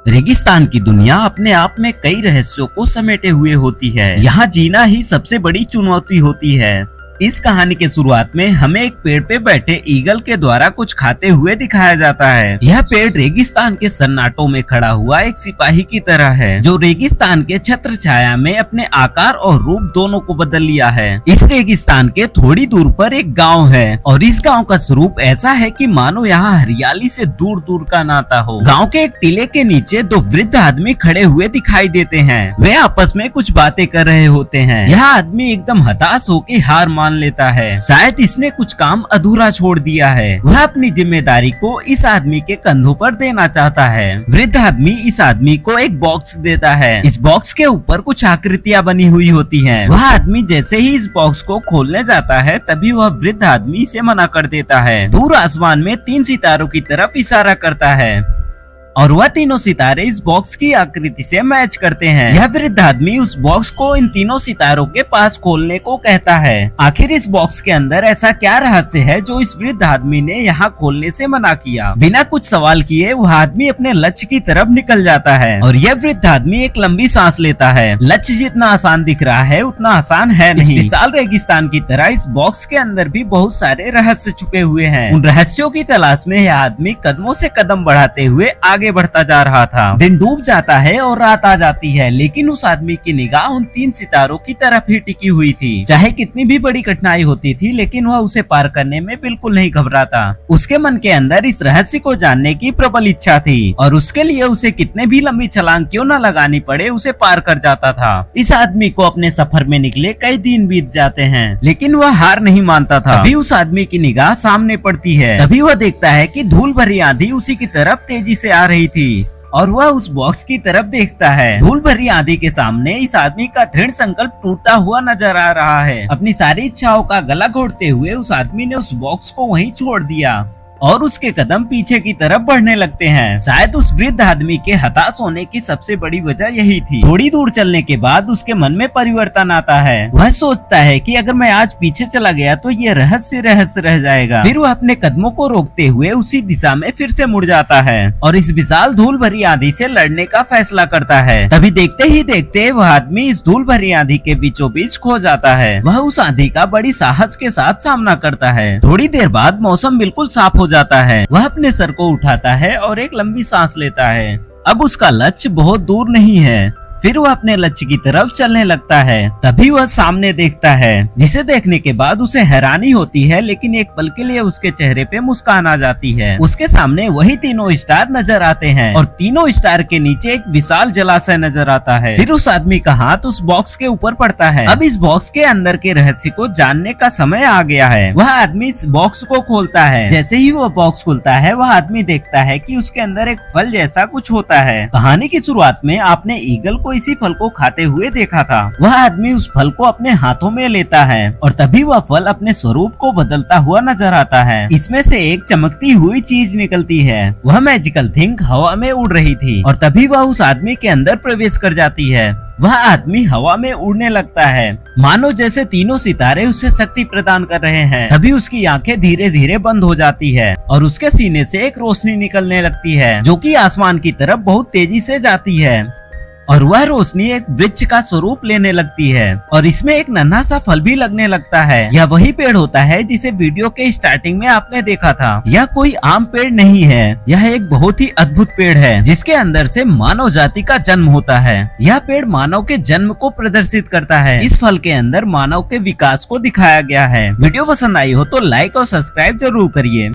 रेगिस्तान की दुनिया अपने आप में कई रहस्यों को समेटे हुए होती है। यहाँ जीना ही सबसे बड़ी चुनौती होती है। इस कहानी के शुरुआत में हमें एक पेड़ पे बैठे ईगल के द्वारा कुछ खाते हुए दिखाया जाता है। यह पेड़ रेगिस्तान के सन्नाटों में खड़ा हुआ एक सिपाही की तरह है, जो रेगिस्तान के छत्र छाया में अपने आकार और रूप दोनों को बदल लिया है। इस रेगिस्तान के थोड़ी दूर पर एक गांव है और इस गांव का स्वरूप ऐसा है कि मानो यहाँ हरियाली से दूर दूर का नाता हो। गांव के एक टीले के नीचे दो वृद्ध आदमी खड़े हुए दिखाई देते हैं। वे आपस में कुछ बातें कर रहे होते हैं। यह आदमी एकदम हताश होकर हार मान लेता है। शायद इसने कुछ काम अधूरा छोड़ दिया है। वह अपनी जिम्मेदारी को इस आदमी के कंधों पर देना चाहता है। वृद्ध आदमी इस आदमी को एक बॉक्स देता है। इस बॉक्स के ऊपर कुछ आकृतियां बनी हुई होती हैं। वह आदमी जैसे ही इस बॉक्स को खोलने जाता है तभी वह वृद्ध आदमी इसे मना कर देता है। दूर आसमान में 3 सितारों की तरफ इशारा करता है और वह तीनों सितारे इस बॉक्स की आकृति से मैच करते हैं। यह वृद्ध आदमी उस बॉक्स को इन तीनों सितारों के पास खोलने को कहता है। आखिर इस बॉक्स के अंदर ऐसा क्या रहस्य है जो इस वृद्ध आदमी ने यहाँ खोलने से मना किया। बिना कुछ सवाल किए वह आदमी अपने लक्ष्य की तरफ निकल जाता है और यह वृद्ध आदमी एक लंबी सांस लेता है। लक्ष्य जितना आसान दिख रहा है उतना आसान है नहीं। इस विशाल रेगिस्तान की तरह इस बॉक्स के अंदर भी बहुत सारे रहस्य छुपे हुए हैं। उन रहस्यों की तलाश में यह आदमी कदमों से कदम बढ़ाते हुए आगे बढ़ता जा रहा था। दिन डूब जाता है और रात आ जाती है, लेकिन उस आदमी की निगाह उन 3 सितारों की तरफ ही टिकी हुई थी। चाहे कितनी भी बड़ी कठिनाई होती थी, लेकिन वह उसे पार करने में बिल्कुल नहीं घबराता। उसके मन के अंदर इस रहस्य को जानने की प्रबल इच्छा थी और उसके लिए उसे कितने भी लंबी छलांग क्यों न लगानी पड़े, उसे पार कर जाता था। इस आदमी को अपने सफर में निकले कई दिन बीत जाते हैं, लेकिन वह हार नहीं मानता था। तभी उस आदमी की निगाह सामने पड़ती है। तभी वह देखता है कि धूल भरी आंधी उसी की तरफ तेजी से आ रही थी और वह उस बॉक्स की तरफ देखता है। धूल भरी आंधी के सामने इस आदमी का दृढ़ संकल्प टूटता हुआ नजर आ रहा है। अपनी सारी इच्छाओं का गला घोटते हुए उस आदमी ने उस बॉक्स को वहीं छोड़ दिया और उसके कदम पीछे की तरफ बढ़ने लगते हैं। शायद उस वृद्ध आदमी के हताश होने की सबसे बड़ी वजह यही थी। थोड़ी दूर चलने के बाद उसके मन में परिवर्तन आता है। वह सोचता है कि अगर मैं आज पीछे चला गया तो ये रहस्य रह जाएगा। फिर वह अपने कदमों को रोकते हुए उसी दिशा में फिर से मुड़ जाता है और इस विशाल धूल भरी आंधी से लड़ने का फैसला करता है। तभी देखते ही देखते वह आदमी इस धूल भरी आंधी के बीचों बीच खो जाता है। वह उस आंधी का बड़ी साहस के साथ सामना करता है। थोड़ी देर बाद मौसम बिल्कुल साफ हो जाता है। वह अपने सर को उठाता है और एक लंबी सांस लेता है। अब उसका लक्ष्य बहुत दूर नहीं है। फिर वह अपने लक्ष्य की तरफ चलने लगता है। तभी वह सामने देखता है, जिसे देखने के बाद उसे हैरानी होती है, लेकिन एक पल के लिए उसके चेहरे पे मुस्कान आ जाती है। उसके सामने वही तीनों स्टार नजर आते हैं और तीनों स्टार के नीचे एक विशाल जलाशय नजर आता है। फिर उस आदमी का हाथ उस बॉक्स के ऊपर पड़ता है। अब इस बॉक्स के अंदर के रहस्य को जानने का समय आ गया है। वह आदमी इस बॉक्स को खोलता है। जैसे ही वह बॉक्स खुलता है, वह आदमी देखता है कि उसके अंदर एक फल जैसा कुछ होता है। कहानी की शुरुआत में आपने ईगल को इसी फल को खाते हुए देखा था। वह आदमी उस फल को अपने हाथों में लेता है और तभी वह फल अपने स्वरूप को बदलता हुआ नजर आता है। इसमें से एक चमकती हुई चीज निकलती है। वह मैजिकल थिंग हवा में उड़ रही थी और तभी वह उस आदमी के अंदर प्रवेश कर जाती है। वह आदमी हवा में उड़ने लगता है, मानो जैसे तीनों सितारे उसे शक्ति प्रदान कर रहे हैं। तभी उसकी आंखें धीरे धीरे बंद हो जाती है और उसके सीने से एक रोशनी निकलने लगती है, जो कि आसमान की तरफ बहुत तेजी से जाती है और वह रोशनी एक वृक्ष का स्वरूप लेने लगती है और इसमें एक नन्हा सा फल भी लगने लगता है। यह वही पेड़ होता है जिसे वीडियो के स्टार्टिंग में आपने देखा था। यह कोई आम पेड़ नहीं है, यह एक बहुत ही अद्भुत पेड़ है, जिसके अंदर से मानव जाति का जन्म होता है। यह पेड़ मानव के जन्म को प्रदर्शित करता है। इस फल के अंदर मानव के विकास को दिखाया गया है। वीडियो पसंद आई हो तो लाइक और सब्सक्राइब जरूर करिए।